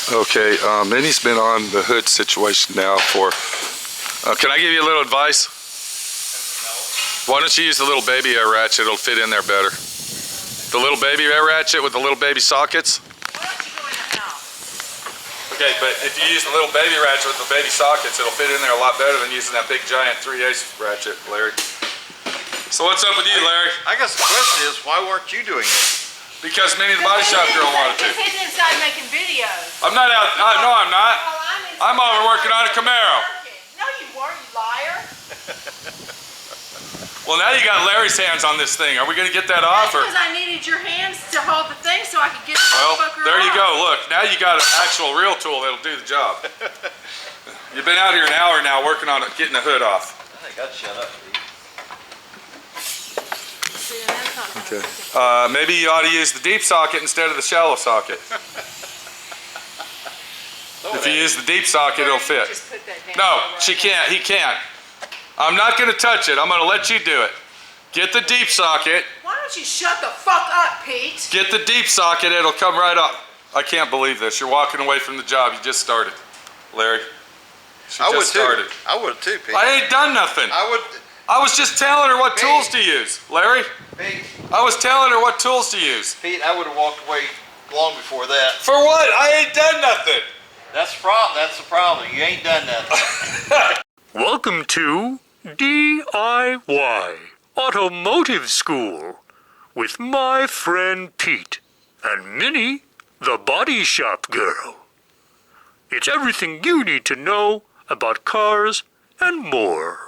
Okay, Minnie's been on the hood situation now for, can I give you a little advice? No. Why don't you use the little baby air ratchet, it'll fit in there better. The little baby air ratchet with the little baby sockets. Why don't you go in the house? Okay, but if you use the little baby ratchet with the baby sockets, it'll fit in there a lot better than using that big giant 3/8 ratchet, Larry. So what's up with you, Larry? I guess the question is, why weren't you doing it? Because Minnie the body shop girl wanted to. Because he's inside making videos. I'm not out, no I'm not. I'm over working on a Camaro. No you weren't, you liar. Well now you got Larry's hands on this thing. Are we gonna get that off? That's because I needed your hands to hold the thing so I could get the motherfucker there you off. go, look. Now you got an actual real tool that'll do the job. You've been out here an hour now working on it, getting the hood off. I got shut up, Pete. Okay. Maybe you ought to use the deep socket instead of the shallow socket. If you use the deep socket, it'll fit. No, she can't. He can't. I'm not going to touch it. I'm going to let you do it. Get the deep socket. Why don't you shut the fuck up, Pete? Get the deep socket. It'll come right up. I can't believe this. You're walking away from the job. You just started, Larry. I would too. I would too, Pete. I ain't done nothing. I was just telling her what tools to use, Larry. Pete. I was telling her what tools to use. Pete, I would have walked away long before that. For what? I ain't done nothing. That's the problem. You ain't done nothing. Welcome to D.I.Y. Automotive School with my friend Pete and Minnie, the body shop girl. It's everything you need to know about cars and more.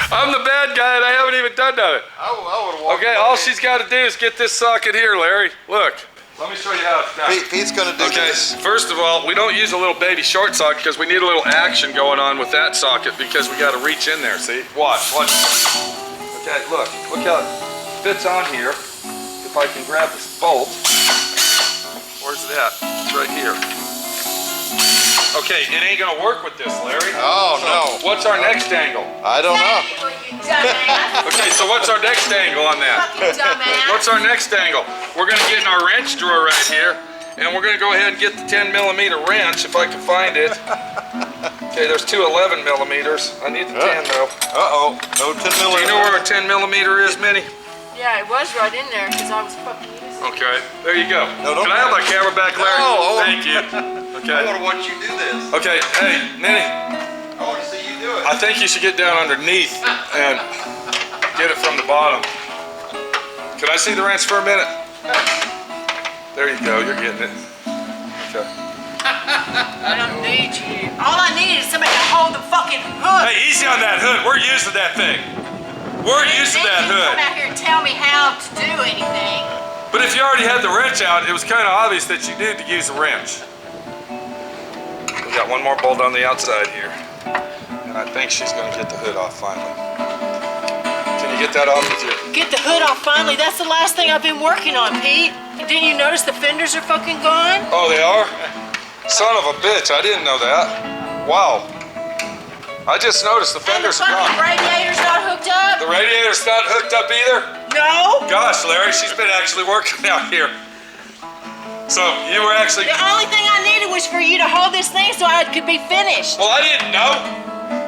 I'm the bad guy and I haven't even done nothing. I would have walked Okay, away. all she's got to do is get this socket here, Larry. Look. Let me show you how it's done. Pete's going to do this. Okay, first of all, we don't use a little baby short socket because we need a little action going on with that socket because we got to reach in there, see? Watch. Okay, look how it fits on here. If I can grab this bolt. Where's it at? It's right here. Okay, it ain't gonna work with this, Larry. Oh, so no. What's our next angle? I don't know. You dumbass. Okay, so what's our next angle on that? Fucking dumbass. What's our next angle? We're gonna get in our wrench drawer right here, and we're gonna go ahead and get the 10mm wrench if I can find it. Okay, there's two 11mm. I need the 10 though. Uh-oh, no 10mm. Do you know where our 10mm is, Minnie? Yeah, it was right in there because I was fucking using it. Okay, there you go. No, can I have my camera back, Larry? No. Thank you. Okay. I want to watch you do this. Okay, hey, Minnie. I want to see you do it. I think you should get down underneath and get it from the bottom. Can I see the wrench for a minute? There you go, you're getting it. Okay. I don't need you. All I need is somebody to hold the fucking hood. Hey, easy on that hood. We're used to that thing. We're used to that Come hood. out here and tell me how to do anything. But if you already had the wrench out, it was kind of obvious that you needed to use the wrench. We got one more bolt on the outside here. And I think she's going to get the hood off finally. Can you get that off with your... Get the hood off finally. That's the last thing I've been working on, Pete. Didn't you notice the fenders are fucking gone? Oh, they are? Son of a bitch, I didn't know that. Wow. I just noticed the fenders are And the gone. fucking radiator's not hooked up? The radiator's not hooked up either? No. Gosh, Larry, she's been actually working out here. So, you were actually... The only thing I needed was for you to hold this thing so I could be finished. Well, I didn't know.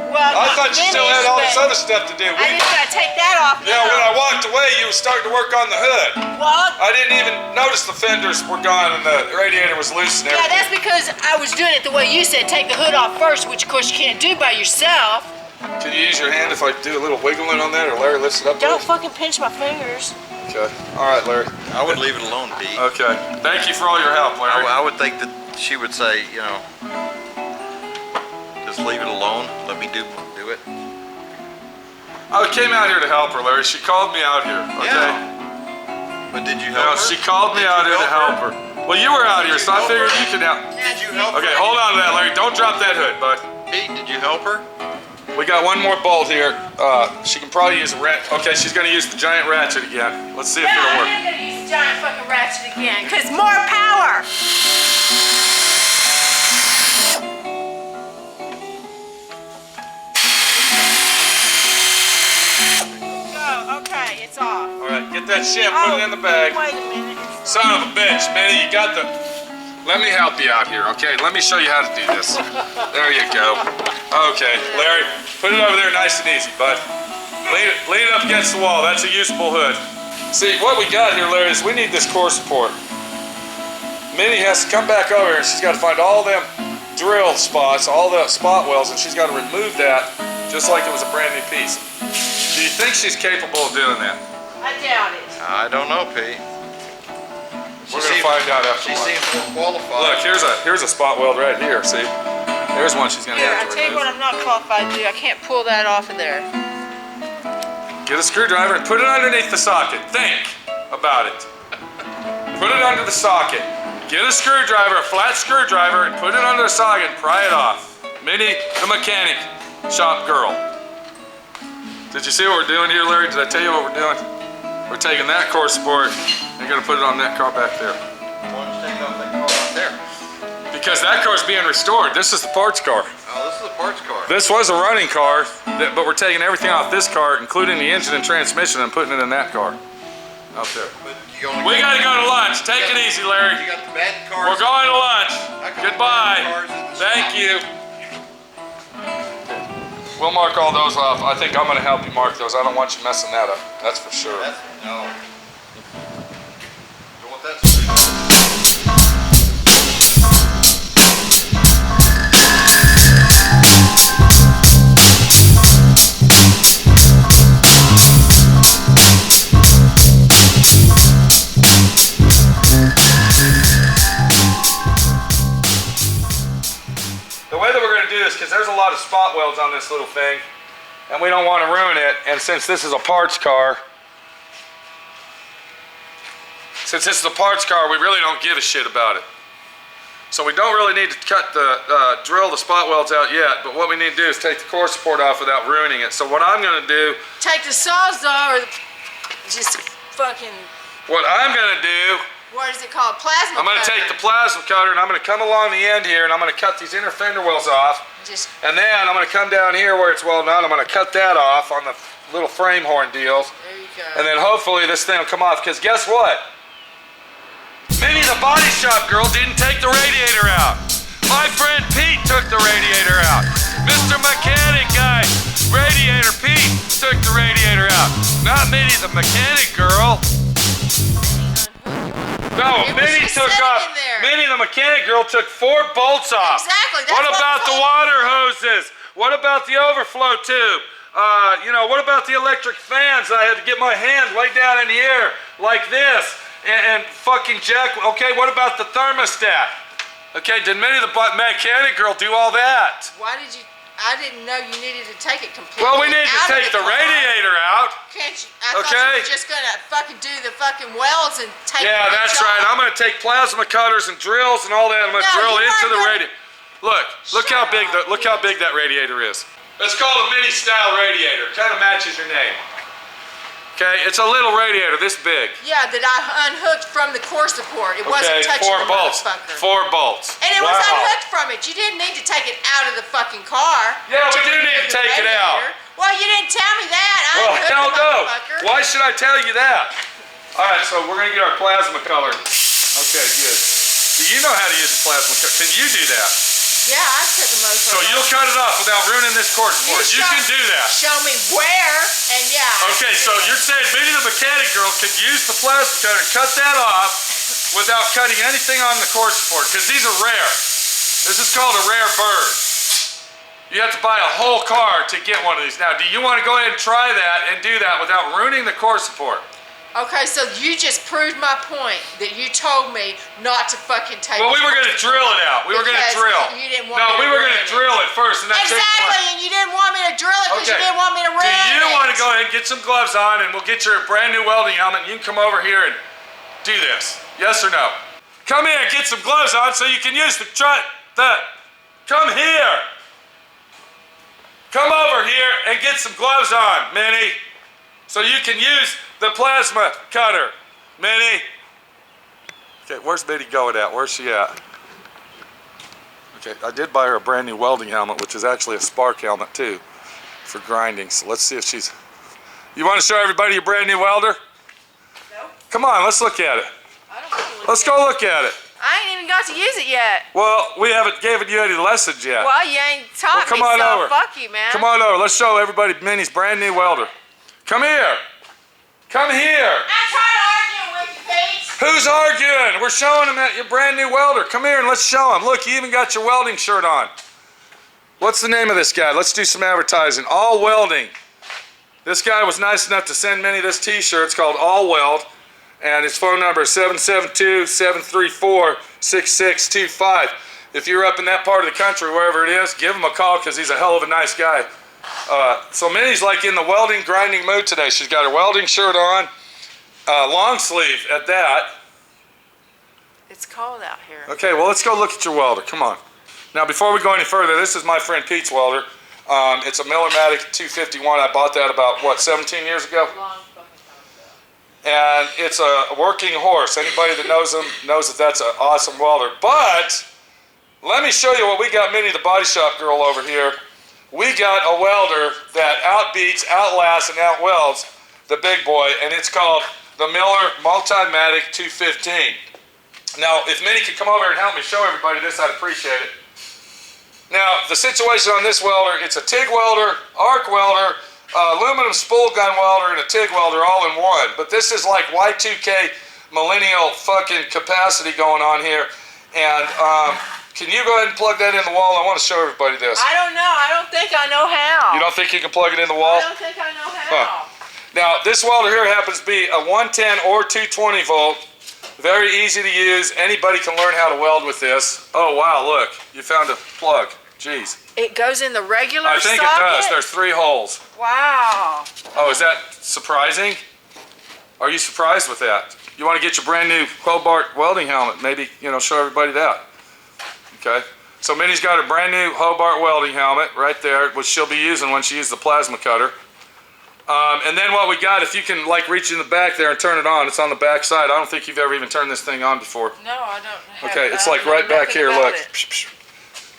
Well, I thought you still had all this other stuff to do. I just gotta take that off Yeah, now. when I walked away, you were starting to work on the hood. What? I didn't even notice the fenders were gone and the radiator was loose and Yeah, everything. that's because I was doing it the way you said, take the hood off first, which of course you can't do by yourself. Can you use your hand if I do a little wiggling on that, or Larry lifts it up? Don't fucking pinch my fingers. Okay. All right, Larry. I would leave it alone, Pete. Okay. Thank you for all your help, Larry. I would think that she would say, you know, just leave it alone. Let me do it. I came out here to help her, Larry. She called me out here, okay? Yeah. But did you help her? She called me out here to help her. Well, you were out here, so I figured you could help. Did you help her? Okay, hold on to that, Larry. Don't drop that hood, bud. Pete, did you help her? We got one more bolt here. She can probably use a okay, she's gonna use the giant ratchet again. Let's see if it'll work. I'm gonna use the giant fucking ratchet again, cause more power. Go. Okay, it's off. All right, get that shit. Put it in the bag. Wait a minute. Son of a bitch, Minnie, you got the. Let me help you out here, okay? Let me show you how to do this. There you go. Okay, Larry, put it over there nice and easy, bud. Lean it up against the wall. That's a usable hood. See, what we got here, Larry, is we need this core support. Minnie has to come back over here and she's got to find all them drill spots, all the spot welds, and she's got to remove that just like it was a brand new piece. Do you think she's capable of doing that? I doubt it. I don't know, Pete. We're gonna find out after She lunch. seems more qualified. Look, here's a spot weld right here, see? There's one she's gonna Here, have I'll to tell you what remove. I'm not qualified to do. I can't pull that off of there. Get a screwdriver and put it underneath the socket. Think about it. Put it under the socket. Get a screwdriver, a flat screwdriver, and put it under the socket and pry it off. Minnie, the mechanic shop girl. Did you see what we're doing here, Larry? Did I tell you what we're doing? We're taking that core support and gonna put it on that car back there. Why don't you take off that car out there? Because that car's being restored. This is the parts car. Oh, this is a parts car. This was a running car, but we're taking everything off this car, including the engine and transmission, and putting it in that car. Out there. But you only We gotta go to lunch. Take it easy, Larry. You got the bad cars. We're going to lunch. I got Goodbye. the cars in the Thank shop. you. We'll mark all those off. I think I'm gonna help you mark those. I don't want you messing that up. That's for sure. No. You want that screwdriver? The way that we're going to do this, because there's a lot of spot welds on this little thing, and we don't want to ruin it, and since this is a parts car, we really don't give a shit about it. So we don't really need to drill the spot welds out yet, but what we need to do is take the core support off without ruining it. So what I'm going to do, Take the Sawzall or just fucking, what I'm going to do, what is it called? Plasma I'm going to cutter. take the plasma cutter and I'm going to come along the end here and I'm going to cut these inner fender wells off. Just, And then I'm going to come down here where it's well done. I'm going to cut that off on the little frame horn deals. there you go. And then hopefully this thing will come off, because guess what? Minnie the body shop girl didn't take the radiator out. My friend Pete took the radiator out. Mr. Mechanic guy, Radiator Pete, took the radiator out. Not Minnie the mechanic girl. No, It was Minnie just took sitting off. in there. Minnie the mechanic girl took 4 bolts off. Exactly, that's What what about I'm the saying. water hoses? What about the overflow tube? What about the electric fans? I had to get my hand way down in the air like this and fucking jack. Okay, what about the thermostat? Okay, did Minnie the mechanic girl do all that? Why did you? I didn't know you needed to take it completely. Well, we need to out of take the car. radiator out. Can't you? I thought Okay. you were just gonna fucking do the fucking welds and take. Yeah, the that's job. right. I'm gonna take plasma cutters and drills and all that. I'm gonna No, drill you into aren't the gonna- radiator. Look how big that radiator is. It's called a Minnie style radiator. Kind of matches your name. Okay, it's a little radiator this big. Yeah, that I unhooked from the core support. It Okay, wasn't touching 4 the bolts. motherfucker. 4 bolts. And it was Wow. unhooked from it. You didn't need to take it out of the fucking car. Yeah, we do remove need to the take it out. radiator. Well, you didn't tell me that. I Well, unhooked hell the no. motherfucker. Why should I tell you that? All right, so we're gonna get our plasma color. Okay, good. Do you know how to use the plasma color? Can you do that? Yeah, I took the motherfucker. So you'll cut it off without ruining this core support. You can do that. Show me where, and yeah. Okay, so you're saying Minnie the mechanic girl could use the plasma cutter and cut that off without cutting anything on the core support, because these are rare. This is called a rare bird. You have to buy a whole car to get one of these. Now, do you want to go ahead and try that and do that without ruining the core support? Okay, so you just proved my point that you told me not to fucking take. Well, we were going to drill it out. We were going to Because drill. you didn't want No, we me to were going ruin to it. drill it first, and that takes Exactly, money. and you didn't want me to drill it because you didn't want me to ruin it. Do you want to go ahead and get some gloves on, and we'll get your brand new welding helmet, and you can come over here and do this? Yes or no? Come here and get some gloves on so you can use the come here. come over here and get some gloves on, Minnie, so you can use the plasma cutter. Minnie. Okay, where's Minnie going at? Where's she at? Okay, I did buy her a brand new welding helmet, which is actually a spark helmet too, for grinding. So let's see if she's... You want to show everybody your brand new welder? No. Come on, let's look at it. I don't want to Let's go look at it. I ain't even got to use it yet. Well, we haven't given you any lessons yet. Well, you ain't taught come me, on so over. fuck you, man. Come on over. Let's show everybody Minnie's brand new welder. Come here. Come here. I'm trying to argue with you, Pete. Who's arguing? We're showing them your brand new welder. Come here and let's show them. Look, you even got your welding shirt on. What's the name of this guy? Let's do some advertising. All Welding. This guy was nice enough to send Minnie this t-shirt. It's called All Weld. And his phone number is 772-734-6625. If you're up in that part of the country, wherever it is, give him a call because he's a hell of a nice guy. So Minnie's like in the welding, grinding mood today. She's got her welding shirt on, long sleeve at that. It's cold out here. Okay, well, let's go look at your welder. Come on. Now, before we go any further, this is my friend Pete's welder. It's a Miller-Matic 251. I bought that about, what, 17 years ago? And it's a working horse. Anybody that knows him knows that that's an awesome welder. But let me show you what we got Minnie the Body Shop girl over here. We got a welder that outbeats, outlasts, and outwelds the big boy, and it's called the Miller Multimatic 215. Now, if Minnie could come over and help me show everybody this, I'd appreciate it. Now, the situation on this welder, it's a TIG welder, arc welder, aluminum spool gun welder, and a TIG welder all in one. But this is like Y2K millennial fucking capacity going on here. And can you go ahead and plug that in the wall? I want to show everybody this. I don't know. I don't think I know how. You don't think you can plug it in the wall? I don't think I know how. Now, this welder here happens to be a 110 or 220 volt. Very easy to use. Anybody can learn how to weld with this. Oh, wow, look. You found a plug. Jeez. It goes in the regular I think socket? it does. There's 3 holes. Wow. Oh, is that surprising? Are you surprised with that? You want to get your brand new Hobart welding helmet. Maybe, you know, show everybody that. Okay. So Minnie's got her brand new Hobart welding helmet right there, which she'll be using when she uses the plasma cutter. And then what we got, if you can like reach in the back there and turn it on, it's on the back side. I don't think you've ever even turned this thing on before. No, I don't have Okay, it's like right back here, look.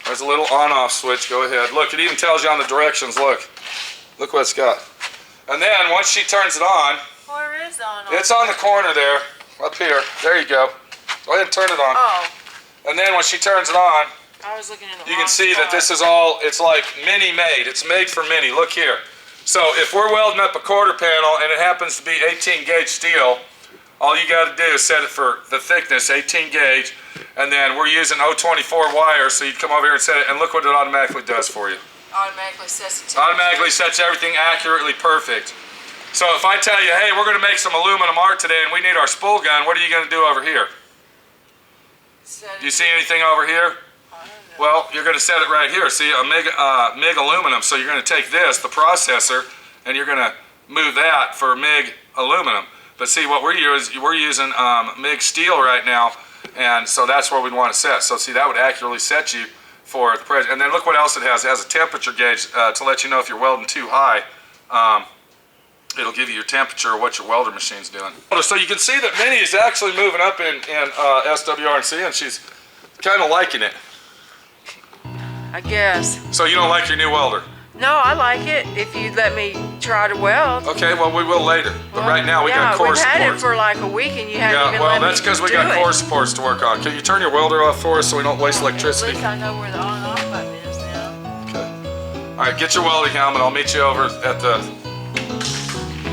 There's a little on-off switch, go ahead. Look, it even tells you on the directions, look. Look what it's got. And then once she turns it on, where is on? it's on the corner there, up here. There you go. Go ahead and turn it on. Oh. And then when she turns it on, I was looking in the you can see that this is all, it's like Minnie made. It's made for Minnie, look here. So if we're welding up a quarter panel and it happens to be 18 gauge steel, all you got to do is set it for the thickness, 18 gauge, and then we're using 024 wire, so you'd come over here and set it, and look what it automatically does for you. Automatically sets it. Automatically sets everything accurately perfect. So if I tell you, hey, we're going to make some aluminum art today and we need our spool gun, what are you going to do over here? Do you see anything over here? Well, you're going to set it right here. See, a MIG aluminum. So you're going to take this, the processor, and you're going to move that for MIG aluminum. But see, what we're using MIG steel right now, and so that's where we'd want to set. So see, that would accurately set you for the pressure. And then look what else it has. It has a temperature gauge to let you know if you're welding too high. It'll give you your temperature or what your welder machine's doing. So you can see that Minnie is actually moving up in SWRC, and she's kind of liking it. I guess. So you don't like your new welder? No, I like it if you let me try to weld. Okay, well we will later. But right now we got core we've had support. it for like a week and you haven't even well let me that's because we do got it. core supports to work on. Can you turn your welder off for us so we don't waste electricity? At least I know where the on and off button is now. Okay. All right, get your welding helmet. I'll meet you over at the.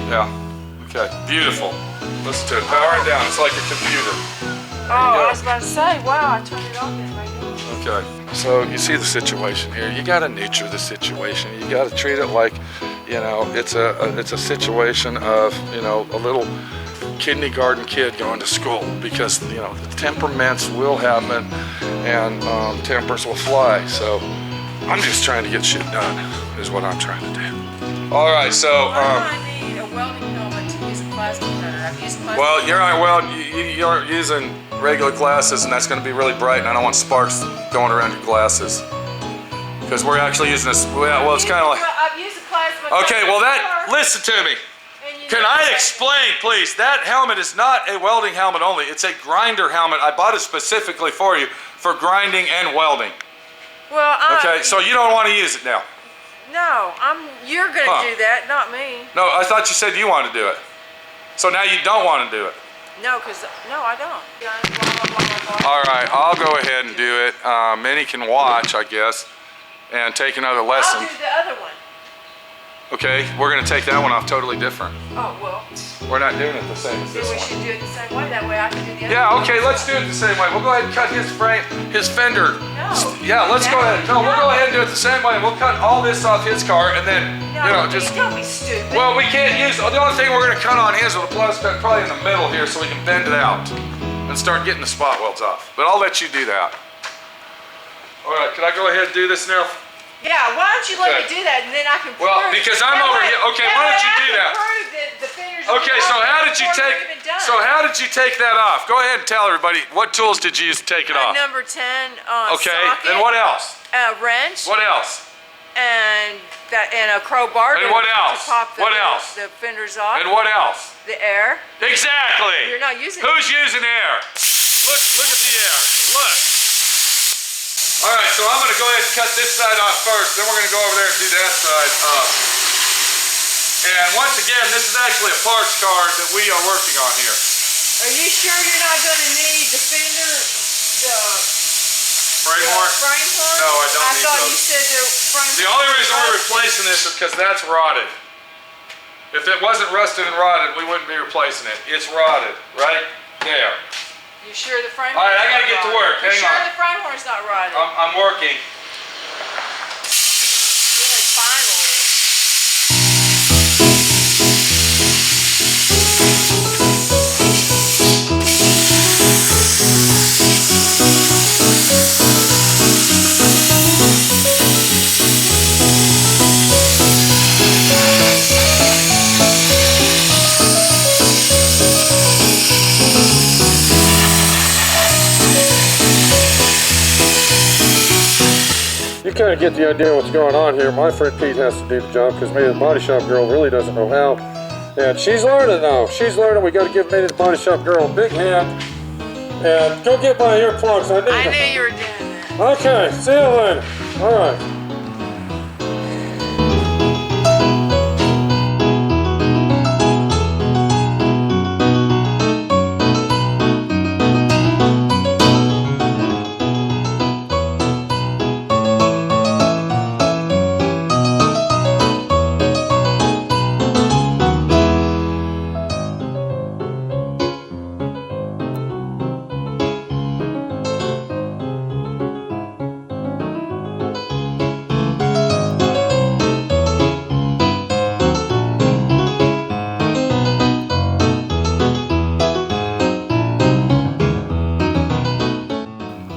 Yeah. Okay. Beautiful. Listen to it. Power it down. It's like a computer. Oh, I was about to say, wow, I turned it off then. Okay, so you see the situation here. You got to nurture the situation. You got to treat it like, you know, it's a situation of, you know, a little kindergarten kid going to school, because, you know, the temperaments will happen and tempers will fly. So I'm just trying to get shit done is what I'm trying to do. All right, so I need a welding helmet to use a plasma cutter. I've used plasma well, you're using regular glasses, and that's going to be really bright, and I don't want sparks going around your glasses. Because we're actually using this. Well, it's kind of like. I've used the plasma. Okay, well listen to me. Can I explain, please? That helmet is not a welding helmet only. It's a grinder helmet. I bought it specifically for you for grinding and welding. Well, Okay, so you don't want to use it now. No, you're gonna Huh. do that, not me. No, I thought you said you wanted to do it. So now you don't want to do it. No, I don't. Blah, blah, blah, blah. All right, I'll go ahead and do it. Minnie can watch, I guess, and take another lesson. I'll do the other one. Okay, we're gonna take that one off totally different. Oh, well, We're not doing it the same as then this we one. should do it the same way. That way I can do the other Yeah, one. okay, let's do it the same way. We'll go ahead and cut his frame, his fender. No. Yeah, let's go ahead. No, we'll go ahead and do it the same way. We'll cut all this off his car and then, No, just. don't be stupid. Well, we can't use, the only thing we're gonna cut on his with a plus cut probably in the middle here so we can bend it out and start getting the spot welds off. But I'll let you do that. All right, can I go ahead and do this now? Yeah, why don't you let Okay. me do that and then I can prove. Well, because I'm over here. Okay, why don't you do that? Prove that the fingers are Okay, so how did you before take, they're even done. so how did you take that off? Go ahead and tell everybody, what tools did you use to take it off? Number 10 Okay, socket, and what else? a wrench, What else? and a crowbar And to, what else? to pop the, What else? the fenders off. And what else? The air. Exactly. You're not using Who's using air? Look at the air. Look. All right, so I'm gonna go ahead and cut this side off first. Then we're gonna go over there and do that side up. And once again, this is actually a parts card that we are working on here. Are you sure you're not going to need the fender, the Frame horn? frame horn? No, I don't I need thought those. you said the frame The only reason we're replacing this is because that's rotted. If it wasn't rusted and rotted, we wouldn't be replacing it. It's rotted, right there. You sure the frame All right, horn's I gotta not get to rotted? work. You Hang sure on. the frame horn's not rotted? I'm working. Really, finally. You kind of get the idea of what's going on here. My friend Pete has to do the job because maybe the body shop girl really doesn't know how. And she's learning though. She's learning. We got to give maybe the body shop girl a big hand. And go get my earplugs. I need I them. knew you were doing that. Okay, see you later. All right.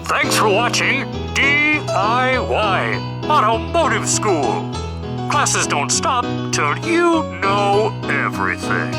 Thanks for watching D.I.Y. Automotive School. Classes don't stop till you know everything.